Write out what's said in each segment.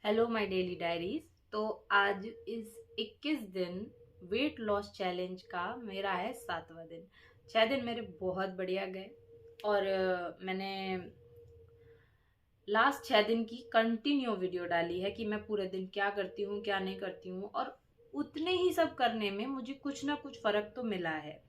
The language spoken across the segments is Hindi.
Hello my daily diaries. तो आज इस 21 दिन वेट लॉस चैलेंज का मेरा है 7वां दिन। 6 दिन मेरे बहुत बढ़िया गए और मैंने लास्ट 6 दिन की कंटिन्यू वीडियो डाली है कि मैं पूरे दिन क्या करती हूँ क्या नहीं करती हूँ, और उतने ही सब करने में मुझे कुछ ना कुछ फर्क तो मिला है।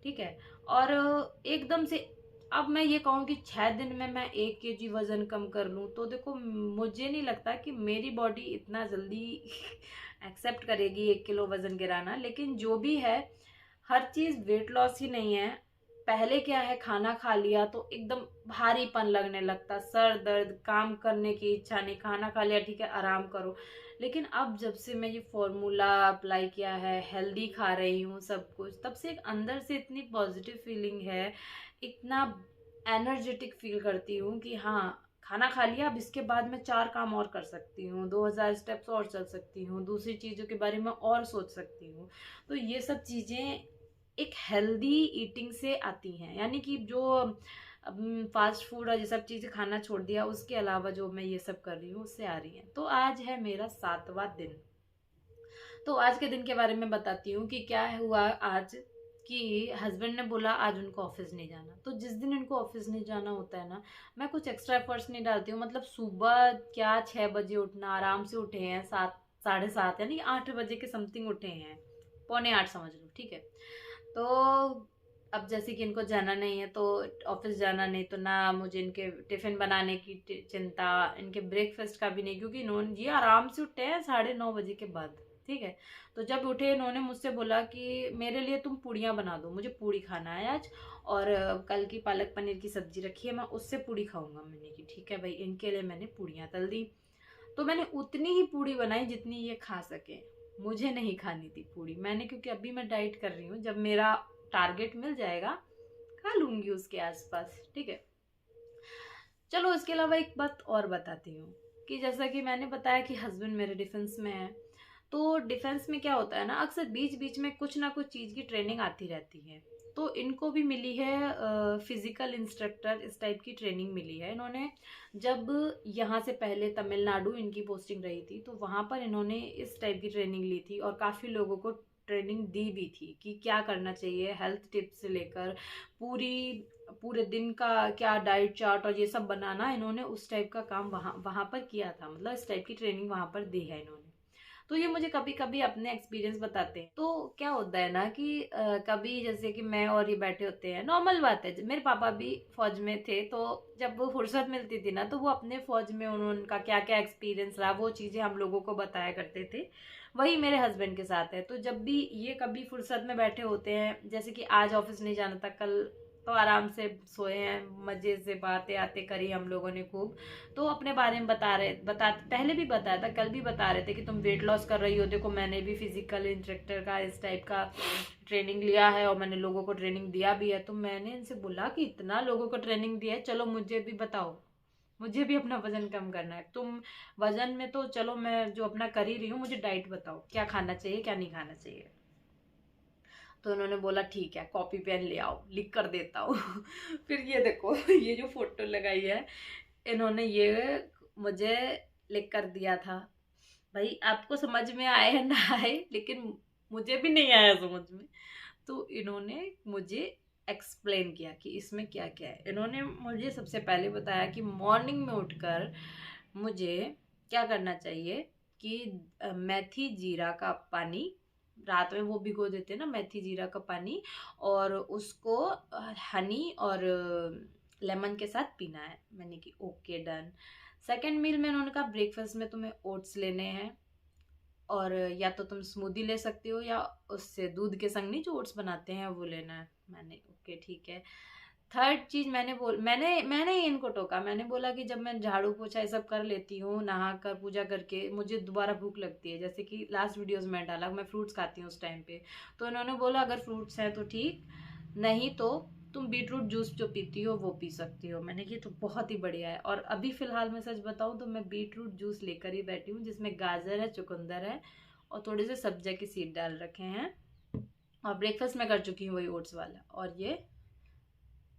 ठीक है। और एकदम से अब मैं ये कहूँ कि 6 दिन में मैं 1 kg वजन कम कर लूँ तो देखो, मुझे नहीं लगता कि मेरी बॉडी इतना जल्दी एक्सेप्ट करेगी 1 किलो वजन गिराना। लेकिन जो भी है, हर चीज वेट लॉस ही नहीं है। पहले क्या है, खाना खा लिया तो एकदम भारीपन लगने लगता, सर दर्द, काम करने की इच्छा नहीं। खाना खा लिया, ठीक है, आराम करो। लेकिन अब जब से मैं ये फॉर्मूला अप्लाई किया है, हेल्दी खा रही हूँ सब कुछ, तब से एक अंदर से इतनी पॉजिटिव फीलिंग है, इतना एनर्जेटिक फील करती हूँ कि हाँ, खाना खा लिया, अब इसके बाद मैं 4 काम और कर सकती हूँ, 2000 स्टेप्स और चल सकती हूँ, दूसरी चीज़ों के बारे में और सोच सकती हूँ। तो ये सब चीज़ें एक हेल्दी ईटिंग से आती हैं, यानी कि जो फास्ट फूड और ये सब चीज़ें खाना छोड़ दिया, उसके अलावा जो मैं ये सब कर रही हूँ उससे आ रही हैं। तो आज है मेरा 7वां दिन। तो आज के दिन के बारे में बताती हूँ कि क्या हुआ आज। कि हस्बैंड ने बोला आज उनको ऑफिस नहीं जाना, तो जिस दिन इनको ऑफिस नहीं जाना होता है ना, मैं कुछ एक्स्ट्रा एफर्ट्स नहीं डालती हूँ। मतलब सुबह क्या 6 बजे उठना, आराम से उठे हैं, 7, 7:30 यानी 8 बजे के समथिंग उठे हैं, पौने 8 समझ लो, ठीक है। तो अब जैसे कि इनको जाना नहीं है, तो ऑफिस जाना नहीं, तो ना मुझे इनके टिफिन बनाने की चिंता, इनके ब्रेकफास्ट का भी नहीं, क्योंकि इन्होंने ये आराम से उठे हैं 9:30 बजे के बाद। ठीक है। तो जब उठे, इन्होंने मुझसे बोला कि मेरे लिए तुम पूड़ियाँ बना दो, मुझे पूड़ी खाना है आज, और कल की पालक पनीर की सब्जी रखी है, मैं उससे पूड़ी खाऊंगा। मैंने की ठीक है भाई, इनके लिए मैंने पूड़ियाँ तल दी। तो मैंने उतनी ही पूड़ी बनाई जितनी ये खा सके। मुझे नहीं खानी थी पूड़ी मैंने, क्योंकि अभी मैं डाइट कर रही हूँ, जब मेरा टारगेट मिल जाएगा खा लूंगी उसके आसपास। ठीक है। चलो, इसके अलावा एक बात और बताती हूँ कि जैसा कि मैंने बताया कि हस्बैंड मेरे डिफेंस में है। तो डिफेंस में क्या होता है ना, अक्सर बीच बीच में कुछ ना कुछ चीज़ की ट्रेनिंग आती रहती है। तो इनको भी मिली है फिजिकल इंस्ट्रक्टर, इस टाइप की ट्रेनिंग मिली है इन्होंने। जब यहाँ से पहले तमिलनाडु इनकी पोस्टिंग रही थी, तो वहाँ पर इन्होंने इस टाइप की ट्रेनिंग ली थी, और काफ़ी लोगों को ट्रेनिंग दी भी थी कि क्या करना चाहिए, हेल्थ टिप्स से लेकर पूरी पूरे दिन का क्या डाइट चार्ट और ये सब बनाना, इन्होंने उस टाइप का काम वहाँ वहाँ पर किया था। मतलब इस टाइप की ट्रेनिंग वहाँ पर दी है इन्होंने। तो ये मुझे कभी कभी अपने एक्सपीरियंस बताते हैं। तो क्या होता है ना कि कभी जैसे कि मैं और ये बैठे होते हैं, नॉर्मल बात है, मेरे पापा भी फौज में थे, तो जब वो फुर्सत मिलती थी ना, तो वो अपने फौज में उनका क्या क्या एक्सपीरियंस रहा, वो चीज़ें हम लोगों को बताया करते थे। वही मेरे हस्बैंड के साथ है। तो जब भी ये कभी फुर्सत में बैठे होते हैं, जैसे कि आज ऑफिस नहीं जाना था कल, तो आराम से सोए हैं, मजे से बातें आते करी हम लोगों ने खूब। तो अपने बारे में बता पहले भी बताया था, कल भी बता रहे थे कि तुम वेट लॉस कर रही हो, देखो मैंने भी फिजिकल इंस्ट्रक्टर का इस टाइप का ट्रेनिंग लिया है, और मैंने लोगों को ट्रेनिंग दिया भी है। तो मैंने इनसे बोला कि इतना लोगों को ट्रेनिंग दिया है, चलो मुझे भी बताओ, मुझे भी अपना वजन कम करना है। तुम वजन में तो चलो, मैं जो अपना कर ही रही हूँ, मुझे डाइट बताओ, क्या खाना चाहिए क्या नहीं खाना चाहिए। तो उन्होंने बोला ठीक है, कॉपी पेन ले आओ, लिख कर देता हूँ। फिर ये देखो, ये जो फोटो लगाई है इन्होंने, ये मुझे लिख कर दिया था। भाई आपको समझ में आए या ना आए, लेकिन मुझे भी नहीं आया समझ में। तो इन्होंने मुझे एक्सप्लेन किया कि इसमें क्या क्या है। इन्होंने मुझे सबसे पहले बताया कि मॉर्निंग में उठकर मुझे क्या करना चाहिए, कि मेथी जीरा का पानी, रात में वो भिगो देते हैं ना, मेथी जीरा का पानी, और उसको हनी और लेमन के साथ पीना है। मैंने की ओके डन। सेकंड मील में उन्होंने कहा ब्रेकफास्ट में तुम्हें ओट्स लेने हैं, और या तो तुम स्मूदी ले सकते हो, या उससे दूध के संग नहीं जो ओट्स बनाते हैं वो लेना है। मैंने ओके ठीक है। थर्ड चीज मैंने ही इनको टोका। मैंने बोला कि जब मैं झाड़ू पोछा ये सब कर लेती हूँ, नहा कर पूजा करके, मुझे दोबारा भूख लगती है, जैसे कि लास्ट वीडियोस में डाला मैं फ्रूट्स खाती हूँ उस टाइम पे। तो इन्होंने बोला अगर फ्रूट्स हैं तो ठीक, नहीं तो तुम बीटरूट जूस जो पीती हो वो पी सकती हो। मैंने कि तो बहुत ही बढ़िया है। और अभी फिलहाल मैं सच बताऊं तो मैं बीटरूट जूस लेकर ही बैठी हूँ, जिसमें गाजर है, चुकंदर है, और थोड़े से सब्जा के सीड डाल रखे हैं। और ब्रेकफास्ट में कर चुकी हूँ वही ओट्स वाला, और ये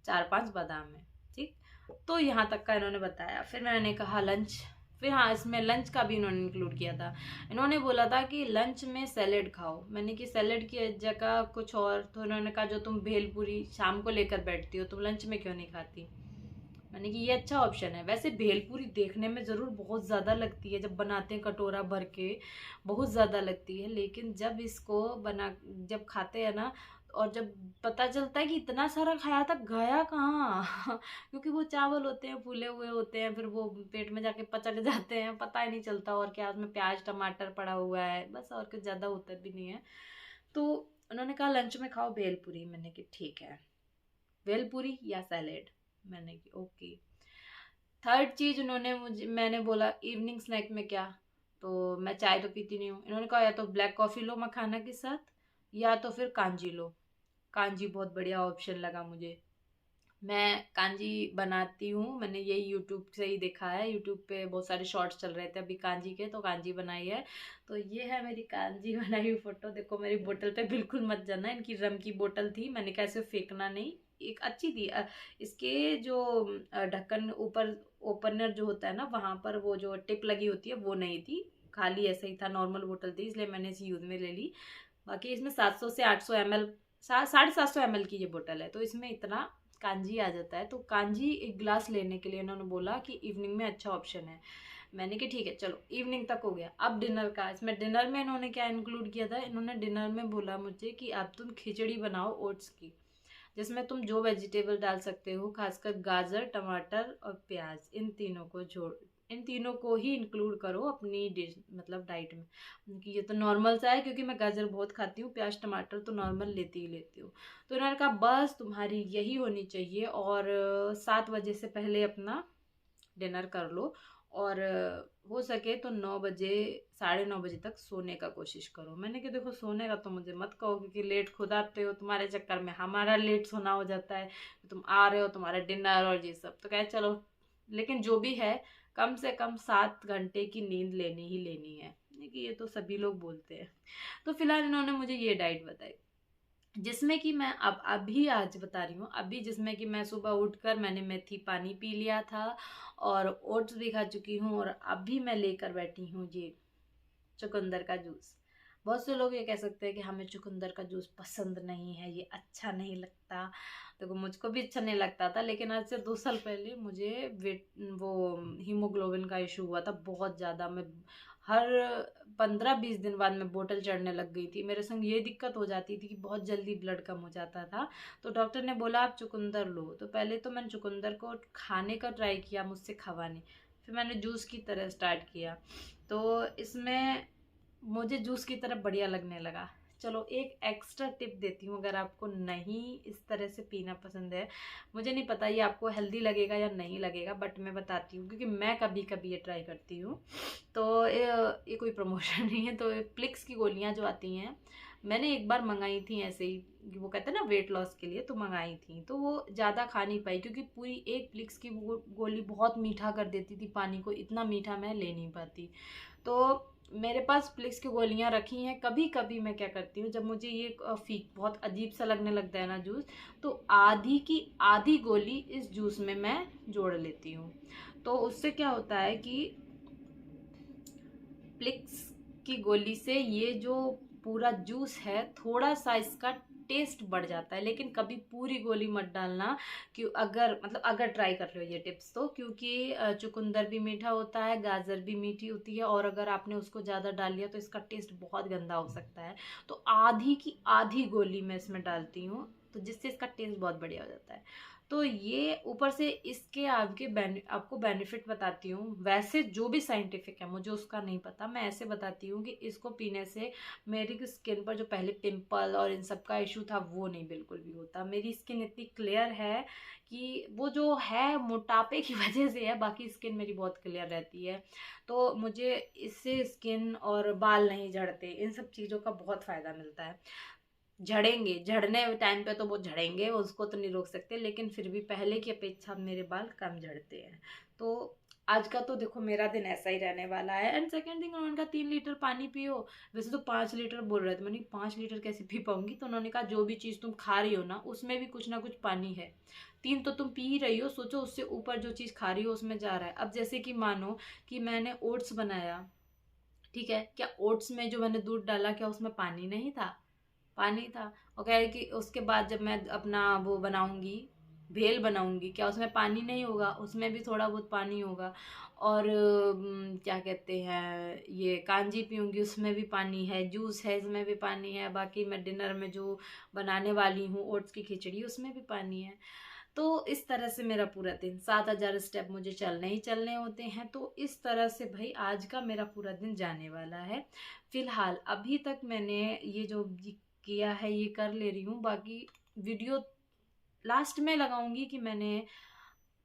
4-5 बादाम है। ठीक। तो यहाँ तक का इन्होंने बताया। फिर मैंने कहा लंच। फिर हाँ, इसमें लंच का भी इन्होंने इंक्लूड किया था। इन्होंने बोला था कि लंच में सैलेड खाओ। मैंने कि सैलेड की जगह कुछ और, तो इन्होंने कहा जो तुम भेलपूरी शाम को लेकर बैठती हो तुम लंच में क्यों नहीं खाती। मैंने कि ये अच्छा ऑप्शन है। वैसे भेलपूरी देखने में ज़रूर बहुत ज़्यादा लगती है, जब बनाते हैं कटोरा भर के बहुत ज़्यादा लगती है, लेकिन जब खाते हैं ना, और जब पता चलता है कि इतना सारा खाया था गया कहाँ क्योंकि वो चावल होते हैं फूले हुए होते हैं, फिर वो पेट में जाके पचक जाते हैं, पता ही नहीं चलता और क्या उसमें प्याज टमाटर पड़ा हुआ है, बस और कुछ ज़्यादा होता भी नहीं है। तो उन्होंने कहा लंच में खाओ भेलपूरी। मैंने कि ठीक है, भेलपूरी या सैलेड। मैंने कि ओके। थर्ड चीज़ मैंने बोला इवनिंग स्नैक में क्या, तो मैं चाय तो पीती नहीं हूँ। इन्होंने कहा या तो ब्लैक कॉफ़ी लो मखाना के साथ, या तो फिर कांजी लो। कांजी बहुत बढ़िया ऑप्शन लगा मुझे। मैं कांजी बनाती हूँ, मैंने यही यूट्यूब से ही देखा है। यूट्यूब पे बहुत सारे शॉर्ट्स चल रहे थे अभी कांजी के, तो कांजी बनाई है। तो ये है मेरी कांजी बनाई हुई फोटो। देखो मेरी बोतल पे बिल्कुल मत जाना, इनकी रम की बोतल थी, मैंने कहा इसे फेंकना नहीं, एक अच्छी थी। इसके जो ढक्कन ऊपर ओपनर जो होता है ना, वहाँ पर वो जो टिप लगी होती है वो नहीं थी, खाली ऐसे ही था, नॉर्मल बोतल थी, इसलिए मैंने इसे यूज में ले ली। बाकी इसमें 700 से 800 ml, 750 ml की ये बोतल है, तो इसमें इतना कांजी आ जाता है। तो कांजी एक गिलास लेने के लिए इन्होंने बोला कि इवनिंग में अच्छा ऑप्शन है। मैंने कि ठीक है चलो, इवनिंग तक हो गया। अब डिनर का, इसमें डिनर में इन्होंने क्या इंक्लूड किया था, इन्होंने डिनर में बोला मुझे कि अब तुम खिचड़ी बनाओ ओट्स की, जिसमें तुम जो वेजिटेबल डाल सकते हो, खासकर गाजर टमाटर और प्याज, इन तीनों को ही इंक्लूड करो अपनी डिश, मतलब डाइट में। कि ये तो नॉर्मल सा है, क्योंकि मैं गाजर बहुत खाती हूँ, प्याज टमाटर तो नॉर्मल लेती ही लेती हूँ। तो इन्होंने कहा बस तुम्हारी यही होनी चाहिए, और 7 बजे से पहले अपना डिनर कर लो, और हो सके तो 9 बजे, 9:30 बजे तक सोने का कोशिश करो। मैंने कहा देखो सोने का तो मुझे मत कहो, क्योंकि लेट खुद आते हो, तुम्हारे चक्कर में हमारा लेट सोना हो जाता है, तुम आ रहे हो तुम्हारा डिनर और ये सब, तो कहे चलो, लेकिन जो भी है कम से कम 7 घंटे की नींद लेनी ही लेनी है। कि ये तो सभी लोग बोलते हैं। तो फिलहाल इन्होंने मुझे ये डाइट बताई, जिसमें कि मैं अब अभी आज बता रही हूँ, अभी जिसमें कि मैं सुबह उठकर मैंने मेथी पानी पी लिया था, और ओट्स भी खा चुकी हूँ, और अभी मैं लेकर बैठी हूँ ये चुकंदर का जूस। बहुत से लोग ये कह सकते हैं कि हमें चुकंदर का जूस पसंद नहीं है, ये अच्छा नहीं लगता। देखो मुझको भी अच्छा नहीं लगता था, लेकिन आज से 2 साल पहले मुझे वेट वो हीमोग्लोबिन का इशू हुआ था बहुत ज़्यादा। मैं हर 15-20 दिन बाद में बोतल चढ़ने लग गई थी। मेरे संग ये दिक्कत हो जाती थी कि बहुत जल्दी ब्लड कम हो जाता था। तो डॉक्टर ने बोला आप चुकंदर लो। तो पहले तो मैंने चुकंदर को खाने का ट्राई किया, मुझसे खवा नहीं। फिर मैंने जूस की तरह स्टार्ट किया, तो इसमें मुझे जूस की तरह बढ़िया लगने लगा। चलो एक एक्स्ट्रा टिप देती हूँ, अगर आपको नहीं इस तरह से पीना पसंद है, मुझे नहीं पता ये आपको हेल्दी लगेगा या नहीं लगेगा, बट मैं बताती हूँ क्योंकि मैं कभी कभी ये ट्राई करती हूँ। तो ये कोई प्रमोशन नहीं है। तो प्लिक्स की गोलियाँ जो आती हैं, मैंने एक बार मंगाई थी ऐसे ही, वो कहते हैं ना वेट लॉस के लिए, तो मंगाई थी, तो वो ज़्यादा खा नहीं पाई, क्योंकि पूरी एक प्लिक्स की गोली बहुत मीठा कर देती थी पानी को, इतना मीठा मैं ले नहीं पाती। तो मेरे पास प्लिक्स की गोलियां रखी हैं। कभी कभी मैं क्या करती हूँ, जब मुझे ये फीक बहुत अजीब सा लगने लगता है ना जूस, तो आधी की आधी गोली इस जूस में मैं जोड़ लेती हूँ। तो उससे क्या होता है कि प्लिक्स की गोली से ये जो पूरा जूस है थोड़ा सा इसका टेस्ट बढ़ जाता है। लेकिन कभी पूरी गोली मत डालना, क्यों, अगर ट्राई कर रहे हो ये टिप्स तो, क्योंकि चुकंदर भी मीठा होता है, गाजर भी मीठी होती है, और अगर आपने उसको ज़्यादा डाल लिया तो इसका टेस्ट बहुत गंदा हो सकता है। तो आधी की आधी गोली मैं इसमें डालती हूँ, तो जिससे इसका टेस्ट बहुत बढ़िया हो जाता है। तो ये ऊपर से इसके आपको बेनिफिट बताती हूँ। वैसे जो भी साइंटिफिक है मुझे उसका नहीं पता, मैं ऐसे बताती हूँ कि इसको पीने से मेरी स्किन पर जो पहले पिंपल और इन सब का इशू था वो नहीं बिल्कुल भी होता। मेरी स्किन इतनी क्लियर है कि वो जो है मोटापे की वजह से है, बाकी स्किन मेरी बहुत क्लियर रहती है। तो मुझे इससे स्किन और बाल नहीं झड़ते, इन सब चीज़ों का बहुत फ़ायदा मिलता है। झड़ेंगे, झड़ने टाइम पे तो वो झड़ेंगे, उसको तो नहीं रोक सकते, लेकिन फिर भी पहले की अपेक्षा मेरे बाल कम झड़ते हैं। तो आज का तो देखो मेरा दिन ऐसा ही रहने वाला है। एंड सेकंड थिंग, उन्होंने कहा 3 लीटर पानी पियो। वैसे तो 5 लीटर बोल रहे थे, मैंने 5 लीटर कैसे पी पाऊंगी, तो उन्होंने कहा जो भी चीज़ तुम खा रही हो ना उसमें भी कुछ ना कुछ पानी है, 3 तो तुम पी ही रही हो, सोचो उससे ऊपर जो चीज़ खा रही हो उसमें जा रहा है। अब जैसे कि मानो कि मैंने ओट्स बनाया, ठीक है, क्या ओट्स में जो मैंने दूध डाला क्या उसमें पानी नहीं था? पानी था। और क्या है कि उसके बाद जब मैं अपना वो बनाऊंगी, भेल बनाऊंगी, क्या उसमें पानी नहीं होगा? उसमें भी थोड़ा बहुत पानी होगा। और क्या कहते हैं, ये कांजी पीऊंगी उसमें भी पानी है, जूस है इसमें भी पानी है, बाकी मैं डिनर में जो बनाने वाली हूँ ओट्स की खिचड़ी उसमें भी पानी है। तो इस तरह से मेरा पूरा दिन 7,000 स्टेप मुझे चलने ही चलने होते हैं। तो इस तरह से भाई आज का मेरा पूरा दिन जाने वाला है। फिलहाल अभी तक मैंने ये जो किया है ये कर ले रही हूँ, बाकी वीडियो लास्ट में लगाऊंगी कि मैंने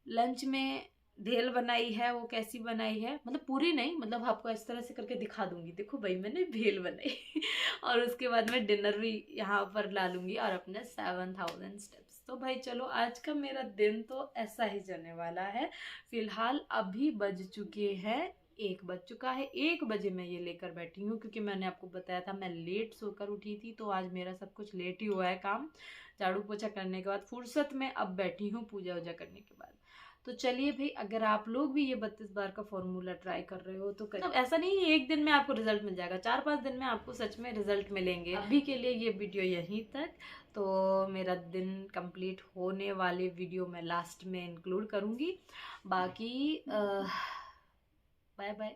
लंच में भेल बनाई है, वो कैसी बनाई है, मतलब पूरी नहीं, मतलब आपको इस तरह से करके दिखा दूंगी, देखो भाई मैंने भेल बनाई और उसके बाद मैं डिनर भी यहाँ पर ला लूंगी और अपने 7,000 स्टेप्स। तो भाई चलो आज का मेरा दिन तो ऐसा ही जाने वाला है। फिलहाल अभी बज चुके हैं, 1 बज चुका है, 1 बजे मैं ये लेकर बैठी हूँ, क्योंकि मैंने आपको बताया था मैं लेट सोकर उठी थी, तो आज मेरा सब कुछ लेट ही हुआ है काम। झाड़ू पोछा करने के बाद फुर्सत में अब बैठी हूँ पूजा वूजा करने के बाद। तो चलिए भाई, अगर आप लोग भी ये 32 बार का फॉर्मूला ट्राई कर रहे हो तो मतलब ऐसा नहीं है एक दिन में आपको रिजल्ट मिल जाएगा, 4-5 दिन में आपको सच में रिजल्ट मिलेंगे। अभी के लिए ये वीडियो यहीं तक। तो मेरा दिन कंप्लीट होने वाले वीडियो मैं लास्ट में इंक्लूड करूँगी। बाकी बाय बाय।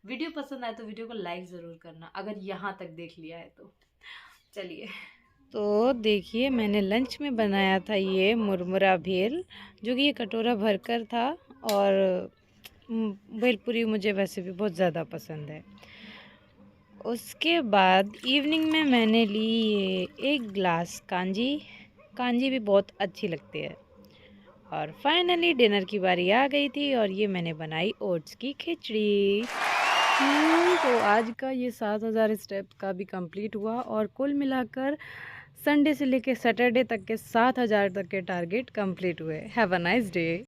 वीडियो पसंद आए तो वीडियो को लाइक ज़रूर करना, अगर यहाँ तक देख लिया है तो। चलिए, तो देखिए मैंने लंच में बनाया था ये मुरमुरा भेल, जो कि ये कटोरा भरकर था। और भेलपूरी मुझे वैसे भी बहुत ज़्यादा पसंद है। उसके बाद इवनिंग में मैंने ली ये 1 ग्लास कांजी। कांजी भी बहुत अच्छी लगती है। और फाइनली डिनर की बारी आ गई थी और ये मैंने बनाई ओट्स की खिचड़ी। तो आज का ये 7,000 स्टेप का भी कंप्लीट हुआ और कुल मिलाकर संडे से लेके सैटरडे तक के 7,000 तक के टारगेट कंप्लीट हुए। Have a nice day.